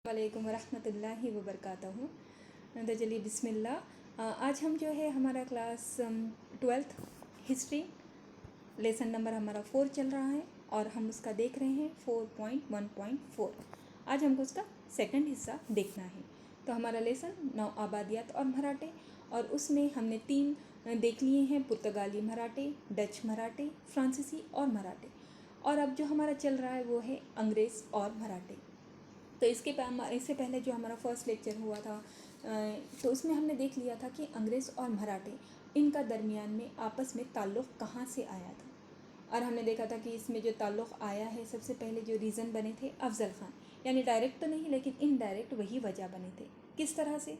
वालेकुम वरहमतुल्लाहि वबरकातुहू। तो चलिए बिस्मिल्लाह। आज हम जो है हमारा class 12th history lesson number हमारा 4 चल रहा है और हम उसका देख रहे हैं 4.1.4। आज हमको उसका सेकंड हिस्सा देखना है। तो हमारा लेसन नौ आबादियात और मराठे, और उसमें हमने 3 देख लिए हैं, पुर्तगाली मराठे, डच मराठे, फ्रांसीसी और मराठे। और अब जो हमारा चल रहा है वो है अंग्रेज़ और मराठे। तो इससे पहले जो हमारा फर्स्ट लेक्चर हुआ था तो उसमें हमने देख लिया था कि अंग्रेज़ और मराठे इनका दरमियान में आपस में ताल्लुक़ कहाँ से आया था। और हमने देखा था कि इसमें जो ताल्लुक़ आया है, सबसे पहले जो रीज़न बने थे अफ़ज़ल ख़ान, यानी डायरेक्ट तो नहीं लेकिन इनडायरेक्ट वही वजह बने थे। किस तरह से?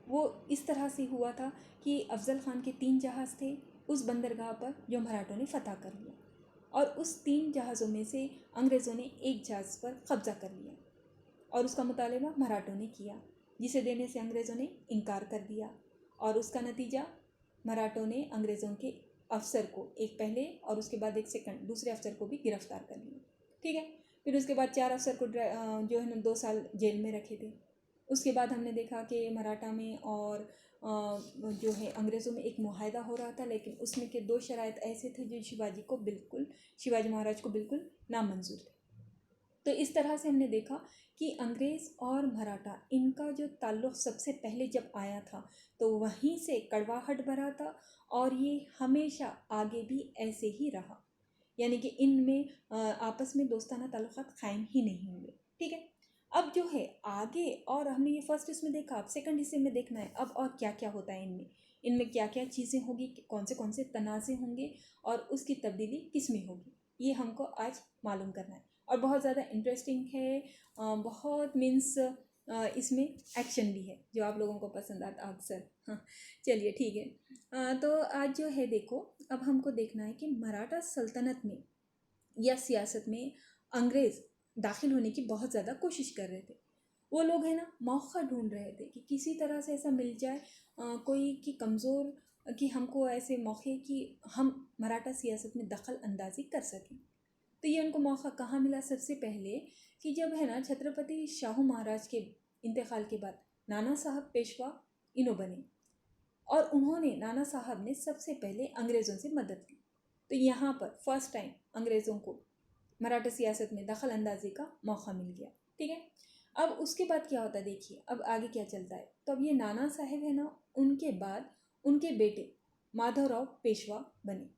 वो इस तरह से हुआ था कि अफ़ज़ल ख़ान के 3 जहाज़ थे उस बंदरगाह पर जो मराठों ने फ़तह कर लिया, और उस 3 जहाज़ों में से अंग्रेज़ों ने एक जहाज़ पर कब्ज़ा कर लिया और उसका मुतालबा मराठों ने किया, जिसे देने से अंग्रेज़ों ने इनकार कर दिया। और उसका नतीजा मराठों ने अंग्रेज़ों के अफसर को, एक पहले और उसके बाद एक सेकंड दूसरे अफसर को भी गिरफ़्तार कर लिया। ठीक है। फिर उसके बाद 4 अफसर को जो है ना 2 साल जेल में रखे थे। उसके बाद हमने देखा कि मराठा में और जो है अंग्रेज़ों में एक मुआहदा हो रहा था, लेकिन उसमें के 2 शराइत ऐसे थे जो शिवाजी महाराज को बिल्कुल नामंजूर थे। तो इस तरह से हमने देखा कि अंग्रेज़ और मराठा इनका जो ताल्लुक़ सबसे पहले जब आया था तो वहीं से कड़वाहट भरा था, और ये हमेशा आगे भी ऐसे ही रहा, यानी कि इनमें आपस में दोस्ताना ताल्लुक़ात क़ायम ही नहीं हुए। ठीक है। अब जो है आगे, और हमने ये फर्स्ट हिस्से में देखा, अब सेकंड हिस्से में देखना है अब और क्या क्या होता है इनमें क्या क्या चीज़ें होगी, कौन से तनाज़े होंगे और उसकी तब्दीली किस में होगी, ये हमको आज मालूम करना है। और बहुत ज़्यादा इंटरेस्टिंग है, बहुत मीन्स इसमें एक्शन भी है जो आप लोगों को पसंद आता अक्सर। हाँ, चलिए ठीक है। तो आज जो है देखो, अब हमको देखना है कि मराठा सल्तनत में या सियासत में अंग्रेज़ दाखिल होने की बहुत ज़्यादा कोशिश कर रहे थे। वो लोग है ना मौका ढूंढ रहे थे कि किसी तरह से ऐसा मिल जाए कोई कि कमज़ोर कि हमको ऐसे मौके कि हम मराठा सियासत में दखल अंदाजी कर सकें। तो ये उनको मौका कहाँ मिला? सबसे पहले कि जब है ना छत्रपति शाहू महाराज के इंतकाल के बाद नाना साहब पेशवा इनो बने, और उन्होंने नाना साहब ने सबसे पहले अंग्रेज़ों से मदद ली। तो यहाँ पर फर्स्ट टाइम अंग्रेज़ों को मराठा सियासत में दखल अंदाजी का मौका मिल गया। ठीक है। अब उसके बाद क्या होता है देखिए, अब आगे क्या चलता है। तो अब ये नाना साहब है ना, उनके बाद उनके बेटे माधवराव पेशवा बने।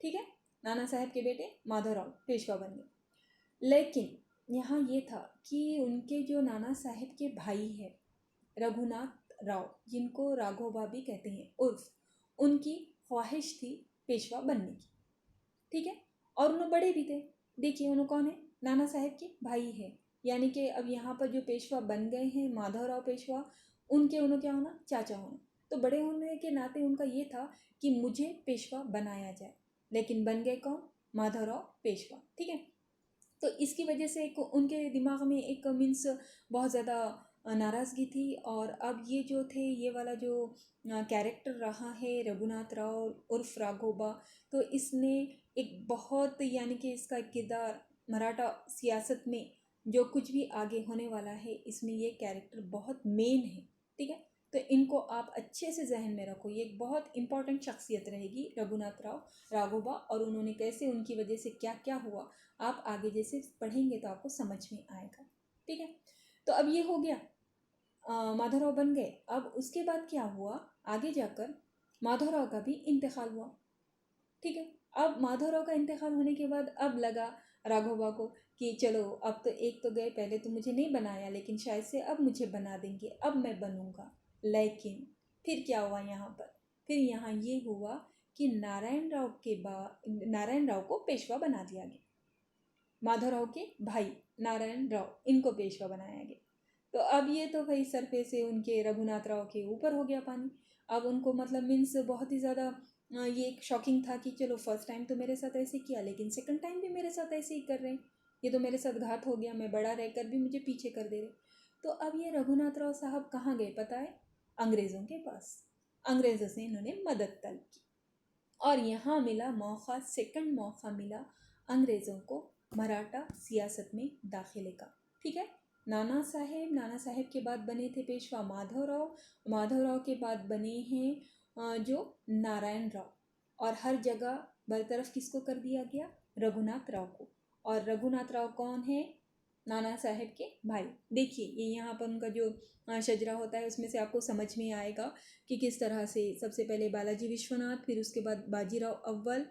ठीक है। नाना साहब के बेटे माधवराव पेशवा बन गए। लेकिन यहाँ ये था कि उनके जो नाना साहब के भाई है रघुनाथ राव, जिनको राघोबा भी कहते हैं, उर्फ उनकी ख्वाहिश थी पेशवा बनने की। ठीक है। और उन्होंने बड़े भी थे। देखिए उन्होंने कौन है? नाना साहब के भाई है, यानी कि अब यहाँ पर जो पेशवा बन गए हैं माधवराव पेशवा, उन्होंने क्या होना? चाचा होना। तो बड़े होने के नाते उनका ये था कि मुझे पेशवा बनाया जाए, लेकिन बन गए कौन? माधवराव पेशवा। ठीक है। तो इसकी वजह से एक उनके दिमाग में एक मीन्स बहुत ज़्यादा नाराज़गी थी। और अब ये जो थे, ये वाला जो कैरेक्टर रहा है रघुनाथ राव उर्फ राघोबा, तो इसने एक बहुत, यानी कि इसका किरदार मराठा सियासत में जो कुछ भी आगे होने वाला है इसमें ये कैरेक्टर बहुत मेन है। ठीक है। तो इनको आप अच्छे से जहन में रखो, ये एक बहुत इंपॉर्टेंट शख्सियत रहेगी रघुनाथ राव राघोबा, और उन्होंने कैसे, उनकी वजह से क्या क्या हुआ, आप आगे जैसे पढ़ेंगे तो आपको समझ में आएगा। ठीक है। तो अब ये हो गया, माधवराव बन गए। अब उसके बाद क्या हुआ, आगे जाकर माधवराव का भी इंतकाल हुआ। ठीक है। अब माधवराव का इंतकाल होने के बाद अब लगा राघोबा को कि चलो अब तो एक तो गए, पहले तो मुझे नहीं बनाया लेकिन शायद से अब मुझे बना देंगे, अब मैं बनूंगा। लेकिन फिर क्या हुआ यहाँ पर? फिर यहाँ ये हुआ कि नारायण राव को पेशवा बना दिया गया। माधवराव के भाई नारायण राव, इनको पेशवा बनाया गया। तो अब ये तो भाई सरफे से उनके रघुनाथ राव के ऊपर हो गया पानी। अब उनको मतलब मीन्स बहुत ही ज़्यादा ये एक शॉकिंग था कि चलो फर्स्ट टाइम तो मेरे साथ ऐसे किया, लेकिन सेकंड टाइम भी मेरे साथ ऐसे ही कर रहे हैं, ये तो मेरे साथ घात हो गया, मैं बड़ा रहकर भी मुझे पीछे कर दे रहे। तो अब ये रघुनाथ राव साहब कहाँ गए पता है? अंग्रेज़ों के पास। अंग्रेज़ों से इन्होंने मदद तलब की, और यहाँ मिला मौका, सेकंड मौका मिला अंग्रेज़ों को मराठा सियासत में दाखिले का। ठीक है। नाना साहेब के बाद बने थे पेशवा माधवराव, माधवराव के बाद बने हैं जो नारायण राव, और हर जगह बरतरफ किसको कर दिया गया? रघुनाथ राव को। और रघुनाथ राव कौन है? नाना साहेब के भाई। देखिए ये यहाँ पर उनका जो शजरा होता है उसमें से आपको समझ में आएगा कि किस तरह से सबसे पहले बालाजी विश्वनाथ, फिर उसके बाद बाजीराव अव्वल,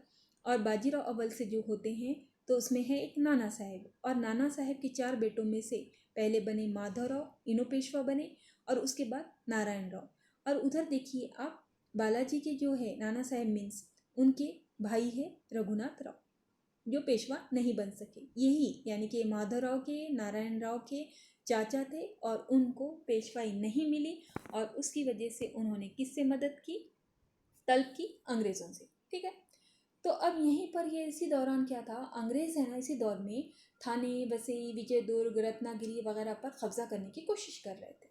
और बाजीराव अव्वल से जो होते हैं तो उसमें है एक नाना साहेब, और नाना साहेब के 4 बेटों में से पहले बने माधवराव, इनो पेशवा बने, और उसके बाद नारायण राव। और उधर देखिए आप, बालाजी के जो है नाना साहेब मीन्स उनके भाई है रघुनाथ राव, जो पेशवा नहीं बन सके। यही यानी कि माधवराव के, नारायण राव के चाचा थे, और उनको पेशवाई नहीं मिली, और उसकी वजह से उन्होंने किससे मदद की? तलब की अंग्रेज़ों से। ठीक है, तो अब यहीं पर ये इसी दौरान क्या था, अंग्रेज़ है ना इसी दौर में थाने, वसई, विजयदुर्ग, रत्नागिरी वगैरह पर कब्जा करने की कोशिश कर रहे थे।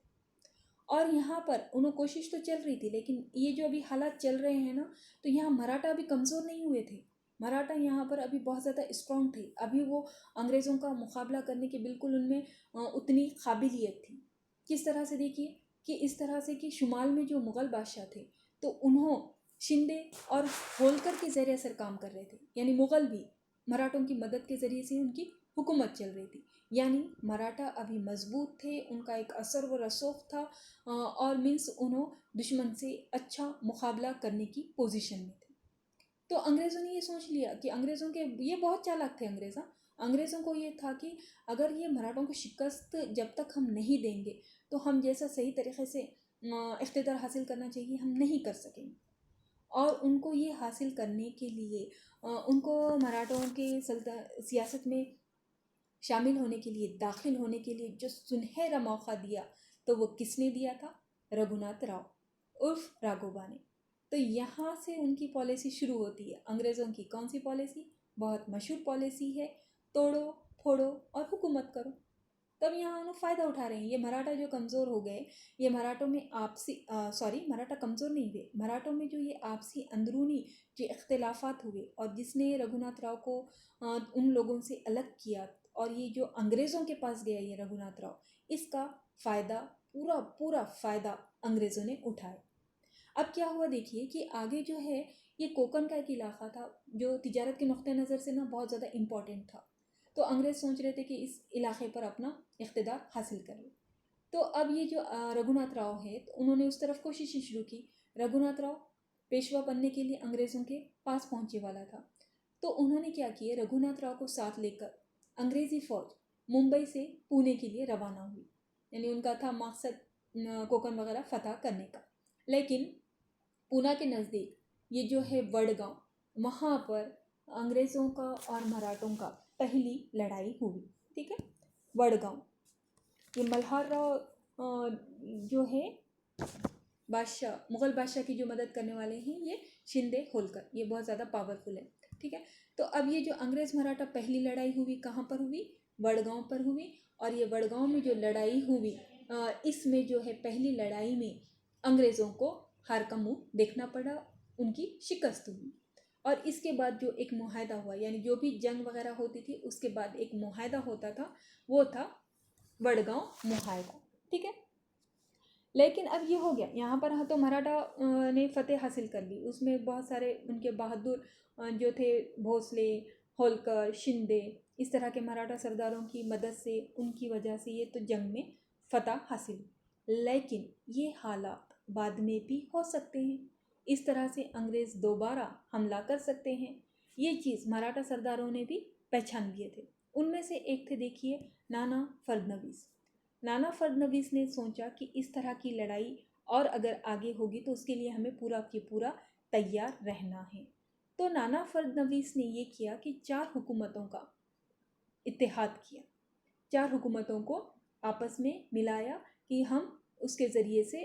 और यहाँ पर उन्होंने कोशिश तो चल रही थी, लेकिन ये जो अभी हालात चल रहे हैं ना, तो यहाँ मराठा अभी कमज़ोर नहीं हुए थे। मराठा यहाँ पर अभी बहुत ज़्यादा स्ट्रॉन्ग थे। अभी वो अंग्रेज़ों का मुकाबला करने की बिल्कुल उनमें उतनी काबिलियत थी। किस तरह से? देखिए कि इस तरह से कि शुमाल में जो मुग़ल बादशाह थे तो उन्होंने शिंदे और होलकर के ज़रिए असर काम कर रहे थे, यानी मुग़ल भी मराठों की मदद के ज़रिए से उनकी हुकूमत चल रही थी। यानी मराठा अभी मजबूत थे, उनका एक असर व रसूख था, और मीन्स उन्होंने दुश्मन से अच्छा मुकाबला करने की पोजीशन में थे। तो अंग्रेज़ों ने ये सोच लिया कि अंग्रेज़ों के, ये बहुत चालाक थे अंग्रेज़, अंग्रेज़ों को ये था कि अगर ये मराठों को शिकस्त जब तक हम नहीं देंगे तो हम जैसा सही तरीके से इख्तिदार हासिल करना चाहिए हम नहीं कर सकेंगे। और उनको ये हासिल करने के लिए उनको मराठों के सियासत में शामिल होने के लिए, दाखिल होने के लिए जो सुनहरा मौका दिया तो वो किसने दिया था? रघुनाथ राव उर्फ राघोबा ने। तो यहाँ से उनकी पॉलिसी शुरू होती है। अंग्रेज़ों की कौन सी पॉलिसी? बहुत मशहूर पॉलिसी है, तोड़ो फोड़ो और हुकूमत करो। तब यहाँ उन्होंने फ़ायदा उठा रहे हैं। ये मराठा जो कमज़ोर हो गए, ये मराठों में आपसी मराठा कमज़ोर नहीं हुए, मराठों में जो ये आपसी अंदरूनी जो इख्तिलाफ़ात हुए और जिसने रघुनाथ राव को उन लोगों से अलग किया, और ये जो अंग्रेज़ों के पास गया ये रघुनाथ राव, इसका फ़ायदा पूरा फ़ायदा अंग्रेज़ों ने उठाया। अब क्या हुआ देखिए कि आगे जो है ये कोकन का एक इलाका था जो तिजारत के नुक्ते नज़र से ना बहुत ज़्यादा इम्पोर्टेंट था। तो अंग्रेज़ सोच रहे थे कि इस इलाके पर अपना इख्तिदार हासिल कर ले। तो अब ये जो रघुनाथ राव है तो उन्होंने उस तरफ कोशिशें शुरू की। रघुनाथ राव पेशवा बनने के लिए अंग्रेज़ों के पास पहुंचने वाला था। तो उन्होंने क्या किया, रघुनाथ राव को साथ लेकर अंग्रेज़ी फ़ौज मुंबई से पुणे के लिए रवाना हुई। यानी उनका था मकसद कोकन वगैरह फ़तह करने का। लेकिन पूना के नज़दीक ये जो है वडगांव, वहाँ पर अंग्रेज़ों का और मराठों का पहली लड़ाई हुई। ठीक है, वडगांव, ये मल्हार राव जो है बादशाह, मुग़ल बादशाह की जो मदद करने वाले हैं ये शिंदे होलकर, ये बहुत ज़्यादा पावरफुल है। ठीक है, तो अब ये जो अंग्रेज़ मराठा पहली लड़ाई हुई कहाँ पर हुई? वडगांव पर हुई। और ये वडगांव में जो लड़ाई हुई इसमें जो है पहली लड़ाई में अंग्रेज़ों को हार का मुंह देखना पड़ा, उनकी शिकस्त हुई। और इसके बाद जो एक मुआहदा हुआ, यानी जो भी जंग वगैरह होती थी उसके बाद एक मुआहदा होता था, वो था वडगांव मुआहदा। ठीक है, लेकिन अब ये हो गया यहाँ पर, हाँ तो मराठा ने फतेह हासिल कर ली, उसमें बहुत सारे उनके बहादुर जो थे, भोसले, होलकर, शिंदे, इस तरह के मराठा सरदारों की मदद से, उनकी वजह से ये तो जंग में फतह हासिल। लेकिन ये हालात बाद में भी हो सकते हैं, इस तरह से अंग्रेज़ दोबारा हमला कर सकते हैं। ये चीज़ मराठा सरदारों ने भी पहचान लिए थे। उनमें से एक थे देखिए नाना फडणवीस। नाना फडणवीस ने सोचा कि इस तरह की लड़ाई और अगर आगे होगी तो उसके लिए हमें पूरा की पूरा तैयार रहना है। तो नाना फडणवीस ने ये किया कि 4 हुकूमतों का इत्तेहाद किया, 4 हुकूमतों को आपस में मिलाया कि हम उसके ज़रिए से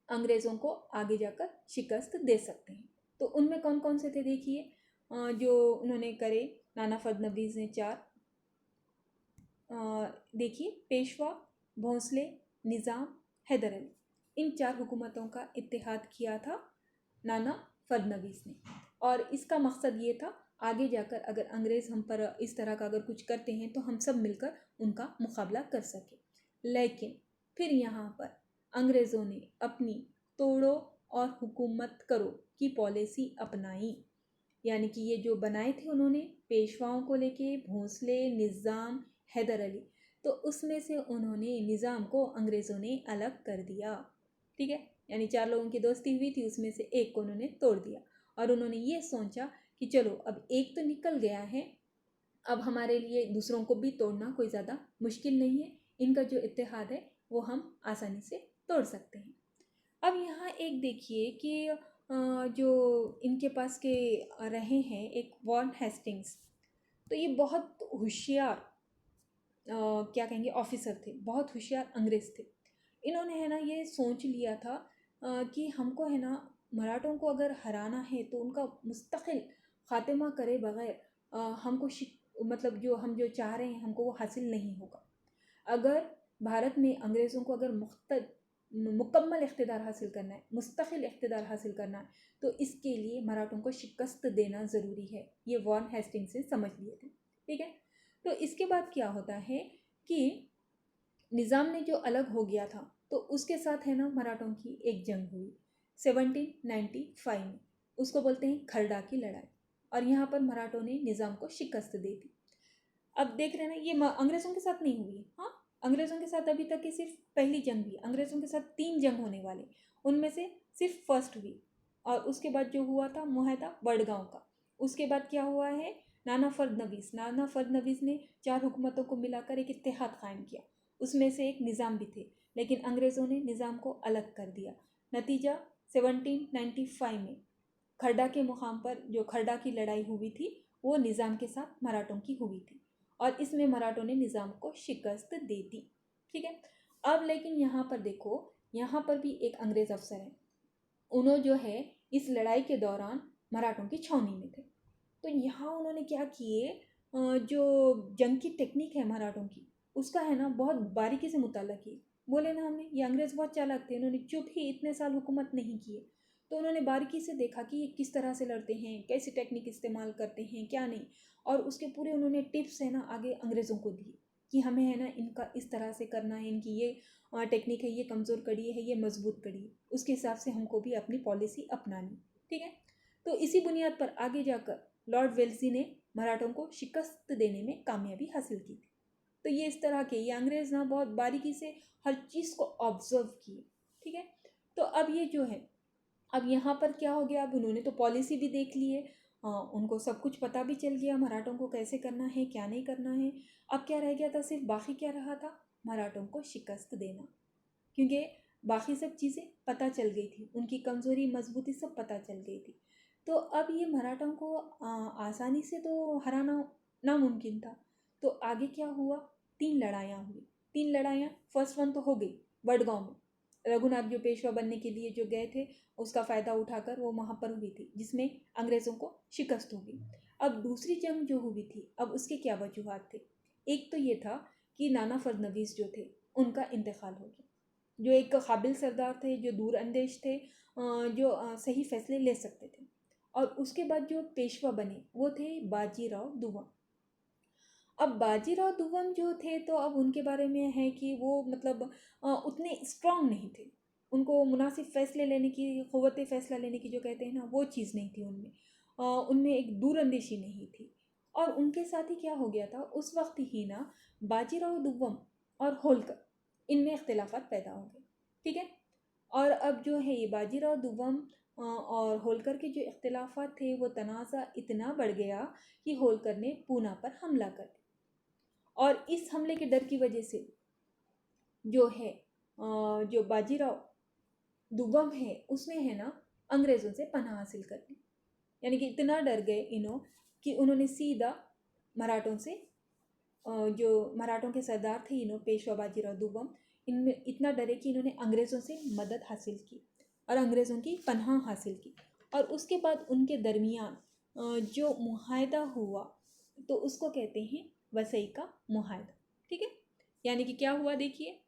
अंग्रेज़ों को आगे जाकर शिकस्त दे सकते हैं। तो उनमें कौन कौन से थे देखिए, जो उन्होंने करे नाना फडणवीस ने 4, देखिए पेशवा, भोंसले, निज़ाम, हैदर अली, इन 4 हुकूमतों का इत्तेहाद किया था नाना फडणवीस ने। और इसका मकसद ये था आगे जाकर अगर अंग्रेज़ हम पर इस तरह का अगर कुछ करते हैं तो हम सब मिलकर उनका मुकाबला कर सकें। लेकिन फिर यहाँ पर अंग्रेज़ों ने अपनी तोड़ो और हुकूमत करो की पॉलिसी अपनाई। यानी कि ये जो बनाए थे उन्होंने पेशवाओं को लेके, भोंसले, निज़ाम, हैदर अली, तो उसमें से उन्होंने निज़ाम को अंग्रेज़ों ने अलग कर दिया। ठीक है, यानी 4 लोगों की दोस्ती हुई थी, उसमें से एक को उन्होंने तोड़ दिया और उन्होंने ये सोचा कि चलो अब एक तो निकल गया है, अब हमारे लिए दूसरों को भी तोड़ना कोई ज़्यादा मुश्किल नहीं है, इनका जो इत्तेहाद है वो हम आसानी से तोड़ सकते हैं। अब यहाँ एक देखिए कि जो इनके पास के रहे हैं एक वॉन हेस्टिंग्स, तो ये बहुत होशियार क्या कहेंगे ऑफिसर थे, बहुत होशियार अंग्रेज़ थे। इन्होंने है ना ये सोच लिया था कि हमको है ना मराठों को अगर हराना है तो उनका मुस्तकिल ख़ात्मा करे बग़ैर हमको मतलब जो हम जो चाह रहे हैं हमको वो हासिल नहीं होगा। अगर भारत में अंग्रेज़ों को अगर मुकम्मल इक़्तिदार हासिल करना है, मुस्तकिल इक़्तिदार हासिल करना है, तो इसके लिए मराठों को शिकस्त देना ज़रूरी है। ये वॉन हेस्टिंग्स से समझ लिए थे। ठीक है, तो इसके बाद क्या होता है कि निज़ाम ने जो अलग हो गया था तो उसके साथ है ना मराठों की एक जंग हुई 1795 में, उसको बोलते हैं खरडा की लड़ाई, और यहाँ पर मराठों ने निज़ाम को शिकस्त दे दी। अब देख रहे हैं ना, ये अंग्रेज़ों के साथ नहीं हुई। हाँ, अंग्रेज़ों के साथ अभी तक की सिर्फ पहली जंग हुई। अंग्रेज़ों के साथ 3 जंग होने वाले, उनमें से सिर्फ फर्स्ट हुई, और उसके बाद जो हुआ था मुआहदा बड़गांव का। उसके बाद क्या हुआ है, नाना फर्द नवीस ने 4 हुकूमतों को मिलाकर एक इत्तेहाद कायम किया, उसमें से एक निज़ाम भी थे, लेकिन अंग्रेज़ों ने निज़ाम को अलग कर दिया। नतीजा 1795 में खरडा के मुकाम पर जो खरडा की लड़ाई हुई थी वो निज़ाम के साथ मराठों की हुई थी, और इसमें मराठों ने निज़ाम को शिकस्त दे दी। ठीक है, अब लेकिन यहाँ पर देखो, यहाँ पर भी एक अंग्रेज़ अफसर है, उन्होंने जो है इस लड़ाई के दौरान मराठों की छावनी में थे। तो यहाँ उन्होंने क्या किए, जो जंग की टेक्निक है मराठों की उसका है ना बहुत बारीकी से मुताला किए। बोले ना हमने ये अंग्रेज़ बहुत चालाक थे, इन्होंने चुप ही इतने साल हुकूमत नहीं किए, तो उन्होंने बारीकी से देखा कि ये किस तरह से लड़ते हैं, कैसी टेक्निक इस्तेमाल करते हैं, क्या नहीं, और उसके पूरे उन्होंने टिप्स है ना आगे अंग्रेज़ों को दिए कि हमें है ना इनका इस तरह से करना है, इनकी ये टेक्निक है, ये कमज़ोर कड़ी है, ये मजबूत कड़ी है, उसके हिसाब से हमको भी अपनी पॉलिसी अपनानी। ठीक है, तो इसी बुनियाद पर आगे जाकर लॉर्ड वेल्सी ने मराठों को शिकस्त देने में कामयाबी हासिल की थी। तो ये इस तरह के ये अंग्रेज़ ना बहुत बारीकी से हर चीज़ को ऑब्जर्व किए। ठीक है, तो अब ये जो है, अब यहाँ पर क्या हो गया, अब उन्होंने तो पॉलिसी भी देख ली है, उनको सब कुछ पता भी चल गया मराठों को कैसे करना है, क्या नहीं करना है। अब क्या रह गया था, सिर्फ बाकी क्या रहा था, मराठों को शिकस्त देना, क्योंकि बाकी सब चीज़ें पता चल गई थी, उनकी कमज़ोरी मजबूती सब पता चल गई थी। तो अब ये मराठों को आसानी से तो हराना नामुमकिन था। तो आगे क्या हुआ, 3 लड़ाइयाँ हुई। 3 लड़ाइयाँ, फर्स्ट वन तो हो गई बड़गांव में, रघुनाथ जो पेशवा बनने के लिए जो गए थे उसका फ़ायदा उठाकर वो वहाँ पर हुई थी, जिसमें अंग्रेज़ों को शिकस्त हो गई। अब दूसरी जंग जो हुई थी, अब उसके क्या वजूहात थे। एक तो ये था कि नाना फरनवीस जो थे उनका इंतकाल हो गया, जो एक काबिल सरदार थे, जो दूरअंदेश थे, जो सही फैसले ले सकते थे। और उसके बाद जो पेशवा बने वो थे बाजीराव दुर्गम। अब बाजीराव दुर्गम जो थे तो अब उनके बारे में है कि वो मतलब उतने स्ट्रांग नहीं थे, उनको मुनासिब फ़ैसले लेने की, क़ुव्वत फ़ैसला लेने की जो कहते हैं ना वो चीज़ नहीं थी उनमें, उनमें एक दूरअंदेशी नहीं थी। और उनके साथ ही क्या हो गया था, उस वक्त ही ना बाजीराव दुर्गम और होलकर इनमें इख्तिलाफ़ात पैदा हो गए। ठीक है, और अब जो है ये बाजीराव दुर्गम और होलकर के जो इख्तिलाफ़ात थे वो तनाज़ा इतना बढ़ गया कि होलकर ने पूना पर हमला कर दिया, और इस हमले के डर की वजह से जो है जो बाजीराव दुर्गम है उसने है ना अंग्रेज़ों से पनाह हासिल कर ली। यानी कि इतना डर गए कि उन्होंने सीधा मराठों से जो मराठों के सरदार थे पेशवा बाजीराव दुर्गम, इनमें इतना डरे कि इन्होंने अंग्रेज़ों से मदद हासिल की और अंग्रेज़ों की पनाह हासिल की। और उसके बाद उनके दरमियान जो मुआहदा हुआ तो उसको कहते हैं वसई का मुआहदा। ठीक है, यानी कि क्या हुआ देखिए,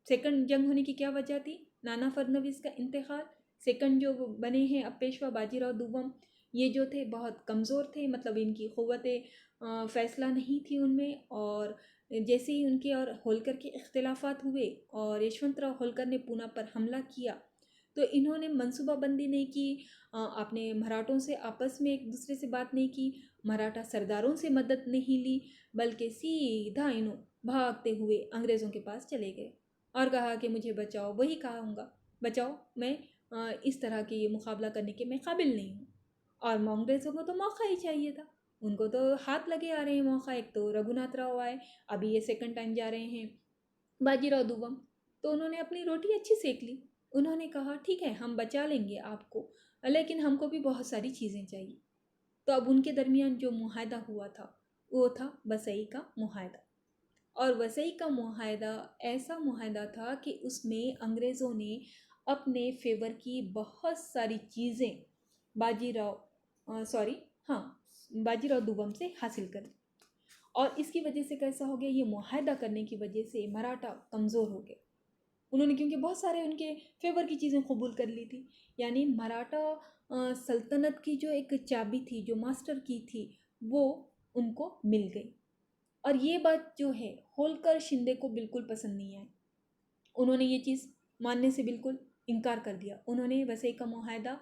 सेकंड जंग होने की क्या वजह थी, नाना फडणवीस का इंतकाल। सेकंड जो बने हैं अब पेशवा बाजीराव दुर्गम, ये जो थे बहुत कमज़ोर थे, मतलब इनकी क़ुव्वत फ़ैसला नहीं थी उनमें, और जैसे ही उनके और होलकर के इख्तिलाफात हुए और यशवंतराव होलकर ने पूना पर हमला किया, तो इन्होंने मंसूबाबंदी नहीं की, आपने मराठों से आपस में एक दूसरे से बात नहीं की, मराठा सरदारों से मदद नहीं ली, बल्कि सीधा इन्हों भागते हुए अंग्रेज़ों के पास चले गए और कहा कि मुझे बचाओ। वही कहूँगा, बचाओ, मैं इस तरह के ये मुकाबला करने के मैं काबिल नहीं हूँ। और अंग्रेज़ों को तो मौका ही चाहिए था, उनको तो हाथ लगे आ रहे हैं मौका। एक तो रघुनाथ राव आए, अभी ये सेकंड टाइम जा रहे हैं बाजीराव दुर्गम, तो उन्होंने अपनी रोटी अच्छी सेक ली। उन्होंने कहा ठीक है, हम बचा लेंगे आपको, लेकिन हमको भी बहुत सारी चीज़ें चाहिए। तो अब उनके दरमियान जो मुआहदा हुआ था वो था वसई का मुआहदा। और वसई का मुआहदा ऐसा मुआहदा था कि उसमें अंग्रेज़ों ने अपने फेवर की बहुत सारी चीज़ें बाजीराव दुर्गम से हासिल कर ली। और इसकी वजह से कैसा हो गया, ये मुआहदा करने की वजह से मराठा कमज़ोर हो गए। उन्होंने क्योंकि बहुत सारे उनके फेवर की चीज़ें कबूल कर ली थी, यानी मराठा सल्तनत की जो एक चाबी थी, जो मास्टर की थी, वो उनको मिल गई। और ये बात जो है होलकर शिंदे को बिल्कुल पसंद नहीं आई। उन्होंने ये चीज़ मानने से बिल्कुल इनकार कर दिया। उन्होंने वसई का मुआहदा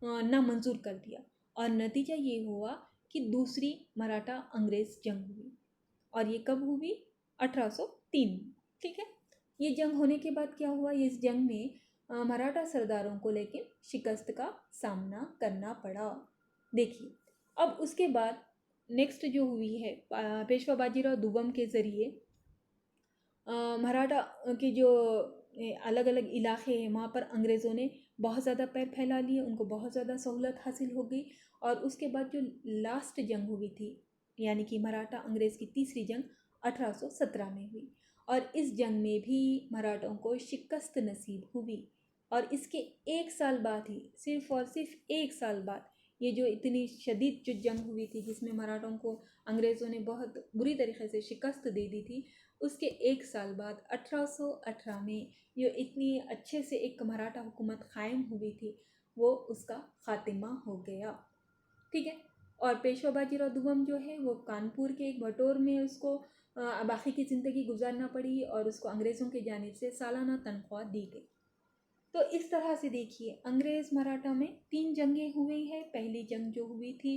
नामंजूर कर दिया और नतीजा ये हुआ कि दूसरी मराठा अंग्रेज़ जंग हुई। और ये कब हुई? 1803 में। ठीक है, ये जंग होने के बाद क्या हुआ, इस जंग में मराठा सरदारों को लेकिन शिकस्त का सामना करना पड़ा। देखिए, अब उसके बाद नेक्स्ट जो हुई है, पेशवा बाजीराव दुर्गम के ज़रिए मराठा के जो अलग अलग इलाके हैं वहाँ पर अंग्रेज़ों ने बहुत ज़्यादा पैर फैला लिए, उनको बहुत ज़्यादा सहूलत हासिल हो गई। और उसके बाद जो लास्ट जंग हुई थी, यानी कि मराठा अंग्रेज़ की तीसरी जंग 1817 में हुई। और इस जंग में भी मराठों को शिकस्त नसीब हुई। और इसके एक साल बाद ही, सिर्फ और सिर्फ एक साल बाद, ये जो इतनी शदीद जो जंग हुई थी जिसमें मराठों को अंग्रेज़ों ने बहुत बुरी तरीके से शिकस्त दे दी थी, उसके एक साल बाद 1818 में जो इतनी अच्छे से एक मराठा हुकूमत कायम हुई थी, वो उसका खात्मा हो गया। ठीक है, और पेशवा बाजीराव दुर्गम जो है वो कानपुर के एक भटोर में उसको बाकी की ज़िंदगी गुजारना पड़ी और उसको अंग्रेज़ों की जानिब से सालाना तनख्वाह दी गई। तो इस तरह से देखिए, अंग्रेज़ मराठा में 3 जंगें हुई है। पहली जंग जो हुई थी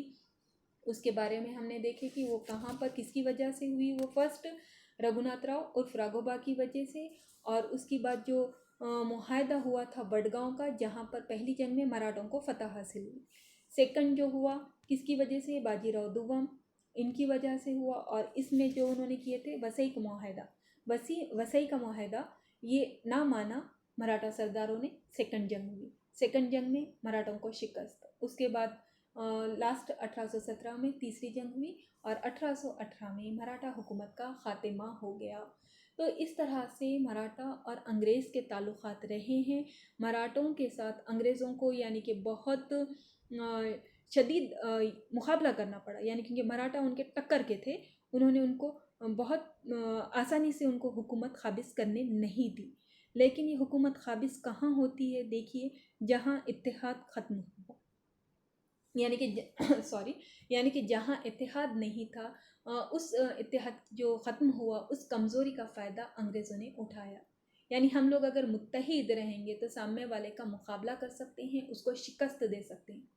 उसके बारे में हमने देखे कि वो कहाँ पर किसकी वजह से हुई। वो फर्स्ट रघुनाथ राव उर्फ राघोबा की वजह से। और उसके बाद जो मुआहदा हुआ था बड़गांव का, जहाँ पर पहली जंग में मराठों को फतह हासिल हुई। सेकंड जो हुआ किसकी वजह से, बाजीराव दुर्गम, इनकी वजह से हुआ। और इसमें जो उन्होंने किए थे वसई का मुआहदा, वसई का मुआहदा ये ना माना मराठा सरदारों ने। सेकंड जंग हुई, सेकंड जंग में मराठों को शिकस्त। उसके बाद लास्ट 1817 में तीसरी जंग हुई और 1818 में मराठा हुकूमत का खात्मा हो गया। तो इस तरह से मराठा और अंग्रेज़ के ताल्लुकात रहे हैं। मराठों के साथ अंग्रेज़ों को यानी कि बहुत शदीद मुकाबला करना पड़ा, यानी क्योंकि मराठा उनके टक्कर के थे। उन्होंने उनको बहुत आसानी से उनको हुकूमत काबिज़ करने नहीं दी। लेकिन ये हुकूमत काबिज़ कहाँ होती है, देखिए, जहाँ इत्तेहाद ख़त्म हुआ, यानी कि सॉरी, यानी कि जहाँ इत्तेहाद नहीं था, उस इत्तेहाद जो ख़त्म हुआ उस कमज़ोरी का फ़ायदा अंग्रेज़ों ने उठाया। यानी हम लोग अगर मुत्तहिद रहेंगे तो सामने वाले का मुकाबला कर सकते हैं, उसको शिकस्त दे सकते हैं।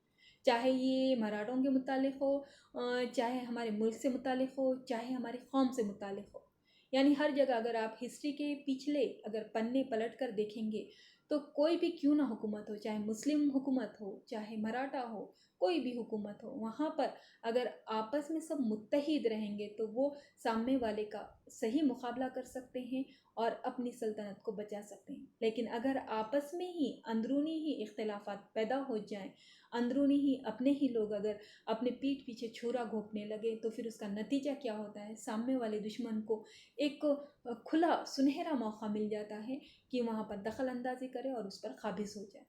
चाहे ये मराठों के मुतालिक हो, चाहे हमारे मुल्क से मुतालिक हो, चाहे हमारी कौम से मुतालिक हो। यानी हर जगह अगर आप हिस्ट्री के पिछले अगर पन्ने पलट कर देखेंगे तो कोई भी क्यों ना हुकूमत हो, चाहे मुस्लिम हुकूमत हो, चाहे मराठा हो, कोई भी हुकूमत हो, वहाँ पर अगर आपस में सब मुत्तहिद रहेंगे तो वो सामने वाले का सही मुकाबला कर सकते हैं और अपनी सल्तनत को बचा सकते हैं। लेकिन अगर आपस में ही अंदरूनी ही इख्तिलाफात पैदा हो जाएं, अंदरूनी ही अपने ही लोग अगर अपने पीठ पीछे छुरा घोंपने लगे, तो फिर उसका नतीजा क्या होता है, सामने वाले दुश्मन को एक खुला सुनहरा मौका मिल जाता है कि वहाँ पर दखल अंदाजी करे और उस पर काबिज़ हो जाए।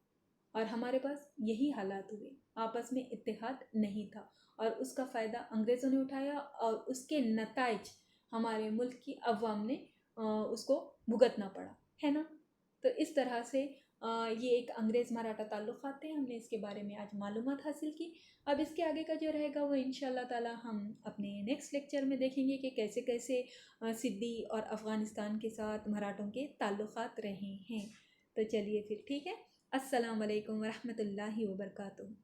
और हमारे पास यही हालात हुए, आपस में इत्तेहाद नहीं था और उसका फ़ायदा अंग्रेज़ों ने उठाया और उसके नताइज हमारे मुल्क की अवाम ने उसको भुगतना पड़ा, है ना। तो इस तरह से ये एक अंग्रेज़ मराठा ताल्लुक़ात थे, हमने इसके बारे में आज मालूमात हासिल की। अब इसके आगे का जो रहेगा वो इंशाअल्लाह ताला हम अपने नेक्स्ट लेक्चर में देखेंगे कि कैसे कैसे सिद्दी और अफ़गानिस्तान के साथ मराठों के ताल्लुक़ात रहे हैं। तो चलिए फिर ठीक है। अस्सलाम वालेकुम व रहमतुल्लाहि व बरकातुहू।